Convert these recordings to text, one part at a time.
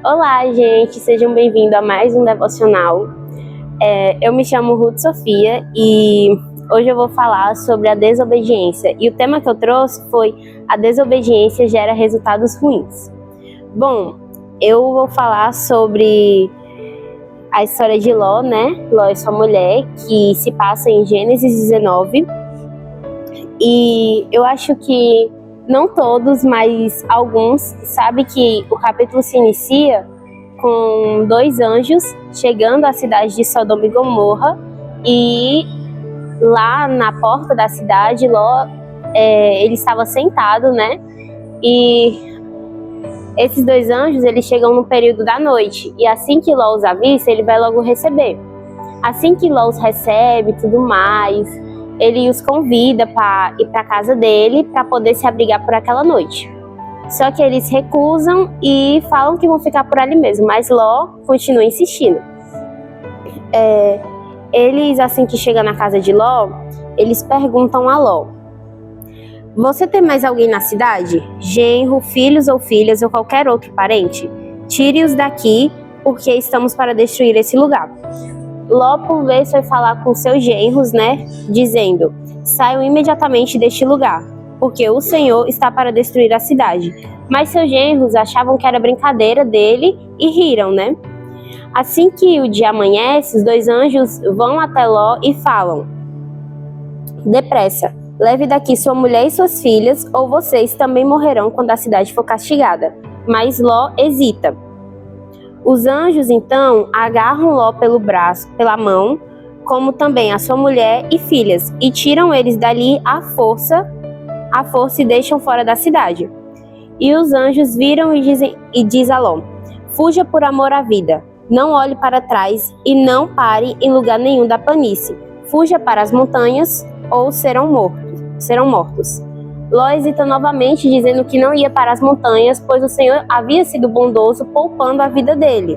Olá, gente, sejam bem-vindos a mais um devocional. Eu me chamo Ruth Sofia e hoje eu vou falar sobre a desobediência. E o tema que eu trouxe foi: a desobediência gera resultados ruins. Bom, eu vou falar sobre a história de Ló, né? Ló e sua mulher, que se passa em Gênesis 19. E eu acho que não todos, mas alguns sabem que o capítulo se inicia com dois anjos chegando à cidade de Sodoma e Gomorra, e lá na porta da cidade, Ló, ele estava sentado, né? E esses dois anjos, eles chegam no período da noite, e assim que Ló os avista, ele vai logo receber. Assim que Ló os recebe e tudo mais, ele os convida para ir para a casa dele para poder se abrigar por aquela noite. Só que eles recusam e falam que vão ficar por ali mesmo, mas Ló continua insistindo. Eles, assim que chegam na casa de Ló, eles perguntam a Ló: você tem mais alguém na cidade? Genro, filhos ou filhas ou qualquer outro parente? Tire-os daqui, porque estamos para destruir esse lugar. Ló, por vez, foi falar com seus genros, né, dizendo: saiam imediatamente deste lugar, porque o Senhor está para destruir a cidade. Mas seus genros achavam que era brincadeira dele e riram, né? Assim que o dia amanhece, os dois anjos vão até Ló e falam: depressa, leve daqui sua mulher e suas filhas, ou vocês também morrerão quando a cidade for castigada. Mas Ló hesita. Os anjos, então, agarram Ló pelo braço, pela mão, como também a sua mulher e filhas, e tiram eles dali à força e deixam fora da cidade. E os anjos viram e diz a Ló: fuja por amor à vida, não olhe para trás e não pare em lugar nenhum da planície. Fuja para as montanhas ou serão mortos. Ló hesita novamente, dizendo que não ia para as montanhas, pois o Senhor havia sido bondoso, poupando a vida dele.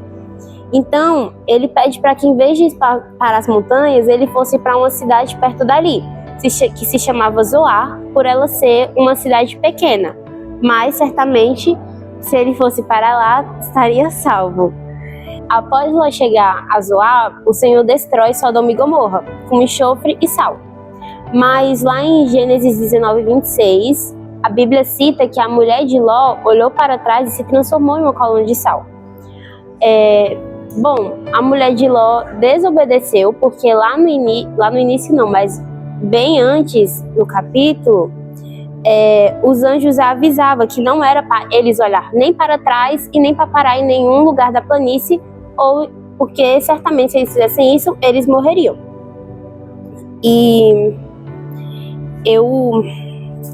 Então, ele pede para que, em vez de ir para as montanhas, ele fosse para uma cidade perto dali, que se chamava Zoar, por ela ser uma cidade pequena. Mas, certamente, se ele fosse para lá, estaria salvo. Após Ló chegar a Zoar, o Senhor destrói Sodoma e Gomorra, com enxofre e sal. Mas lá em Gênesis 19, 26, a Bíblia cita que a mulher de Ló olhou para trás e se transformou em uma coluna de sal. A mulher de Ló desobedeceu, porque lá no início não, mas bem antes no capítulo, os anjos a avisavam que não era para eles olhar nem para trás e nem para parar em nenhum lugar da porque certamente se eles fizessem isso, eles morreriam. E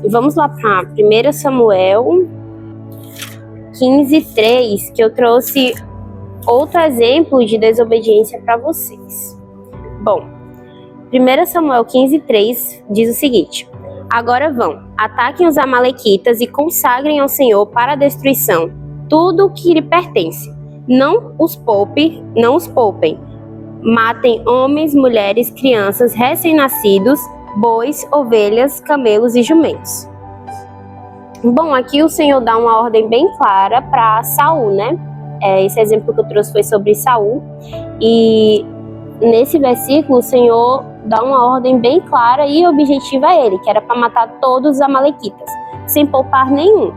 vamos lá para 1 Samuel 15:3, que eu trouxe outro exemplo de desobediência para vocês. Bom, 1 Samuel 15:3 diz o seguinte: agora vão, ataquem os amalequitas e consagrem ao Senhor para a destruição tudo o que lhe pertence. Não os poupem. Matem homens, mulheres, crianças, recém-nascidos, bois, ovelhas, camelos e jumentos. Bom, aqui o Senhor dá uma ordem bem clara para Saul, né? Esse exemplo que eu trouxe foi sobre Saul. E nesse versículo o Senhor dá uma ordem bem clara e objetiva a ele, que era para matar todos os amalequitas, sem poupar nenhum.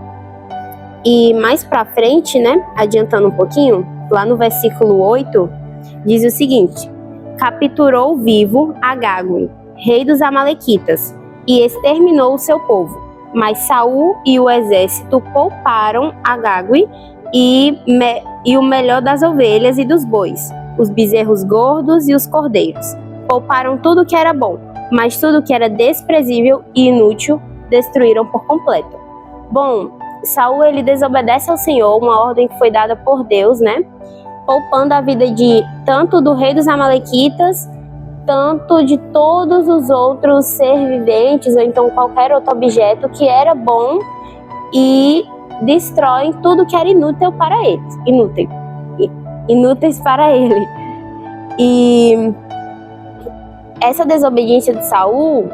E mais para frente, né, adiantando um pouquinho, lá no versículo 8, diz o seguinte: capturou vivo Agag, rei dos amalequitas, e exterminou o seu povo. Mas Saul e o exército pouparam Agag e o melhor das ovelhas e dos bois, os bezerros gordos e os cordeiros. Pouparam tudo que era bom, mas tudo que era desprezível e inútil destruíram por completo. Bom, Saul, ele desobedece ao Senhor, uma ordem que foi dada por Deus, né? Poupando a vida de tanto do rei dos amalequitas, tanto de todos os outros seres viventes, ou então qualquer outro objeto que era bom, e destroem tudo que era inútil para eles. Inúteis para ele. E essa desobediência de Saul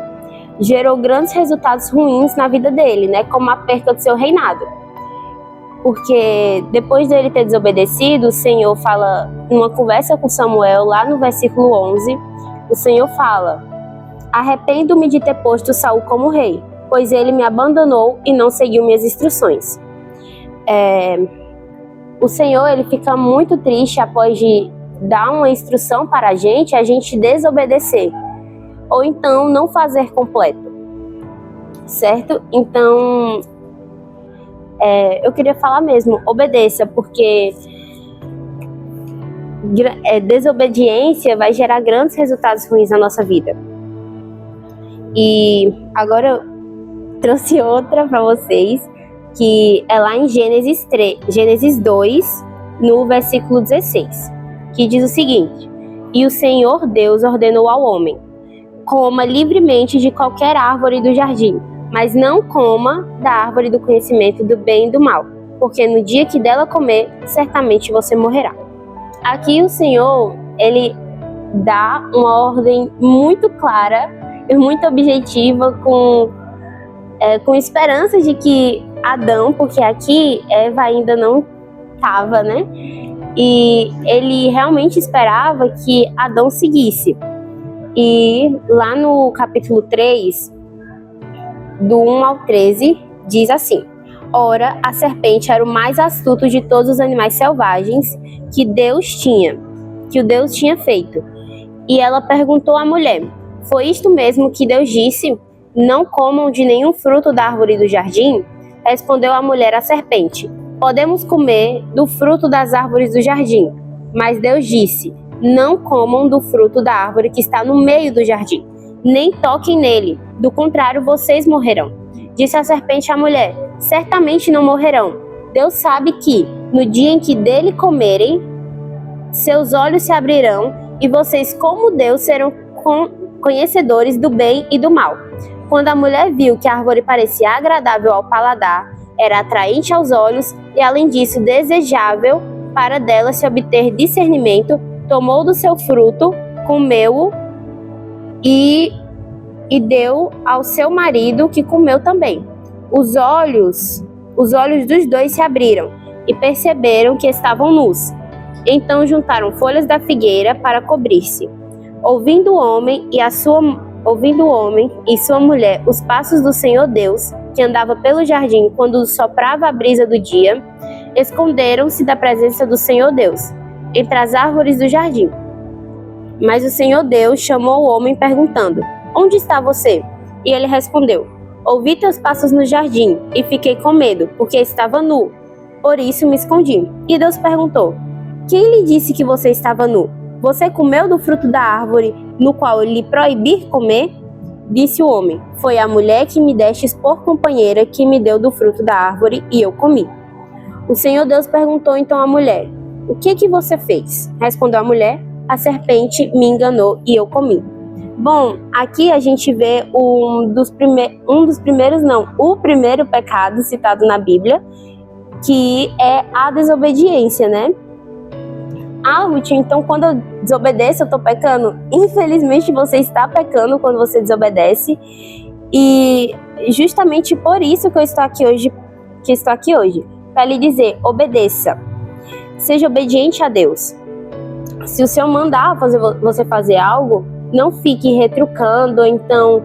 gerou grandes resultados ruins na vida dele, né? Como a perca do seu reinado. Porque depois dele ter desobedecido, o Senhor fala, numa conversa com Samuel, lá no versículo 11, o Senhor fala: arrependo-me de ter posto Saul como rei, pois ele me abandonou e não seguiu minhas instruções. O Senhor, ele fica muito triste após de dar uma instrução para a gente desobedecer, ou então não fazer completo, certo? Então, eu queria falar mesmo, obedeça, porque desobediência vai gerar grandes resultados ruins na nossa vida. E agora eu trouxe outra para vocês, que é lá em Gênesis 2, no versículo 16, que diz o seguinte: e o Senhor Deus ordenou ao homem: coma livremente de qualquer árvore do jardim, mas não coma da árvore do conhecimento do bem e do mal, porque no dia que dela comer, certamente você morrerá. Aqui o Senhor, ele dá uma ordem muito clara e muito objetiva, com esperança de que Adão, porque aqui Eva ainda não estava, né? E ele realmente esperava que Adão seguisse. E lá no capítulo 3, do 1 ao 13, diz assim: ora, a serpente era o mais astuto de todos os animais selvagens que o Deus tinha feito. E ela perguntou à mulher: foi isto mesmo que Deus disse? Não comam de nenhum fruto da árvore do jardim? Respondeu a mulher à serpente: podemos comer do fruto das árvores do jardim. Mas Deus disse: não comam do fruto da árvore que está no meio do jardim, nem toquem nele, do contrário vocês morrerão. Disse a serpente à mulher: certamente não morrerão. Deus sabe que, no dia em que dele comerem, seus olhos se abrirão, e vocês, como Deus, serão conhecedores do bem e do mal. Quando a mulher viu que a árvore parecia agradável ao paladar, era atraente aos olhos e, além disso, desejável para dela se obter discernimento, tomou do seu fruto, comeu-o e deu ao seu marido, que comeu também. Os olhos dos dois se abriram e perceberam que estavam nus. Então juntaram folhas da figueira para cobrir-se. Ouvindo o homem e sua mulher os passos do Senhor Deus, que andava pelo jardim quando soprava a brisa do dia, esconderam-se da presença do Senhor Deus, entre as árvores do jardim. Mas o Senhor Deus chamou o homem perguntando: onde está você? E ele respondeu: ouvi teus passos no jardim e fiquei com medo, porque estava nu. Por isso me escondi. E Deus perguntou: quem lhe disse que você estava nu? Você comeu do fruto da árvore no qual eu lhe proibi comer? Disse o homem: foi a mulher que me destes por companheira que me deu do fruto da árvore e eu comi. O Senhor Deus perguntou então à mulher: o que você fez? Respondeu a mulher: a serpente me enganou e eu comi. Bom, aqui a gente vê o primeiro pecado citado na Bíblia, que é a desobediência, né? Ruth, então quando eu desobedeço, eu tô pecando? Infelizmente você está pecando quando você desobedece, e justamente por isso que eu estou aqui hoje, para lhe dizer: obedeça, seja obediente a Deus. Se o Senhor mandar você fazer algo, não fique retrucando, ou então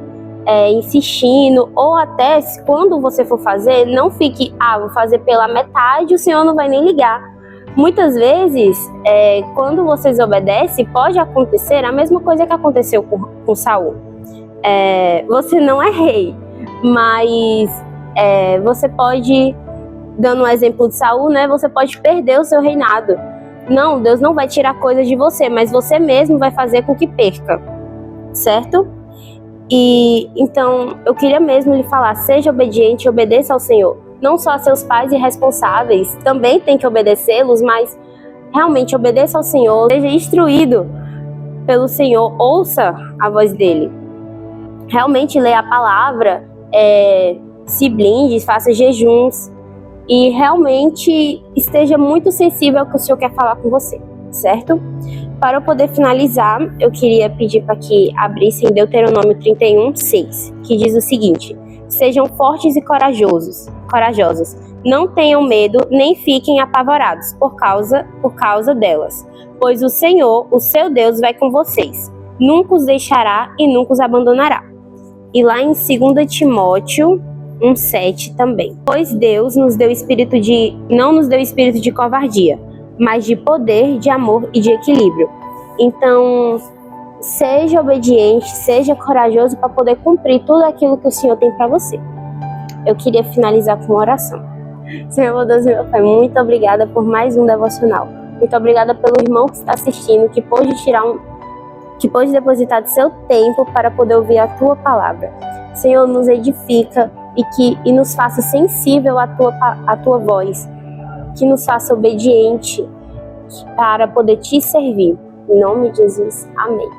insistindo, ou até quando você for fazer, não fique, vou fazer pela metade, o Senhor não vai nem ligar. Muitas vezes, quando você desobedece, pode acontecer a mesma coisa que aconteceu com Saul. Você não é rei, mas você pode, dando um exemplo de Saul, né, você pode perder o seu reinado. Não, Deus não vai tirar coisas de você, mas você mesmo vai fazer com que perca, certo? E então, eu queria mesmo lhe falar: seja obediente e obedeça ao Senhor. Não só a seus pais e responsáveis, também tem que obedecê-los, mas realmente obedeça ao Senhor, seja instruído pelo Senhor, ouça a voz dele. Realmente leia a palavra, se blinde, faça jejuns e realmente esteja muito sensível ao que o Senhor quer falar com você, certo? Para eu poder finalizar, eu queria pedir para que abrissem Deuteronômio 31:6, que diz o seguinte: sejam fortes e corajosos, Não tenham medo, nem fiquem apavorados por causa delas, pois o Senhor, o seu Deus, vai com vocês. Nunca os deixará e nunca os abandonará. E lá em 2 Timóteo 1,7 também. Pois Deus não nos deu espírito de covardia, mas de poder, de amor e de equilíbrio. Então, seja obediente, seja corajoso para poder cumprir tudo aquilo que o Senhor tem para você. Eu queria finalizar com uma oração. Senhor, meu Deus e meu Pai, muito obrigada por mais um devocional. Muito obrigada pelo irmão que está assistindo, que pôde depositar do seu tempo para poder ouvir a Tua palavra. Senhor, nos edifica e nos faça sensível à tua voz, que nos faça obediente para poder Te servir. Em nome de Jesus, amém.